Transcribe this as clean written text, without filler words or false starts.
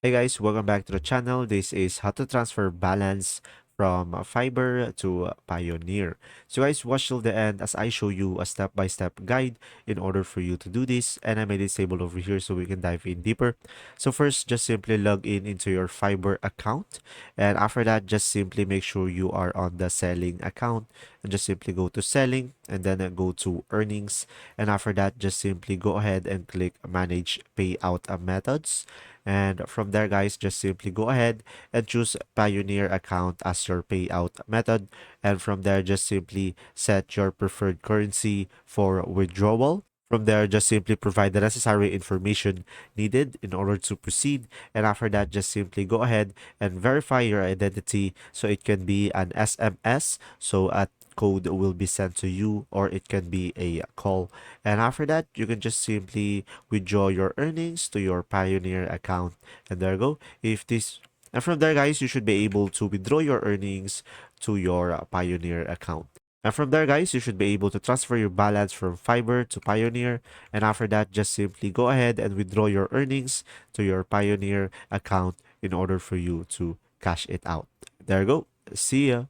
Hey guys, welcome back to the channel. This is how to transfer balance from Fiverr to Payoneer. So guys, watch till the end as I show you a step-by-step guide in order for you to do this. And I may disable over here so we can dive in deeper. So first, just simply log in into your Fiverr account. And after that, just simply make sure you are on the selling account. And just simply go to selling and then go to earnings. And after that, just simply go ahead and click manage payout methods. And from there, guys, just simply go ahead and choose Payoneer account as your payout method. And from there, just simply set your preferred currency for withdrawal. From there, just simply provide the necessary information needed in order to proceed. And after that, just simply go ahead and verify your identity. So it can be an SMS. So a code will be sent to you, or it can be a call. And after that, you can just simply withdraw your earnings to your Payoneer account. And there you go. If this and from there, guys, you should be able to withdraw your earnings to your Payoneer account. And from there, guys, you should be able to transfer your balance from Fiverr to Payoneer. And after that, just simply go ahead and withdraw your earnings to your Payoneer account in order for you to cash it out. There you go. See ya.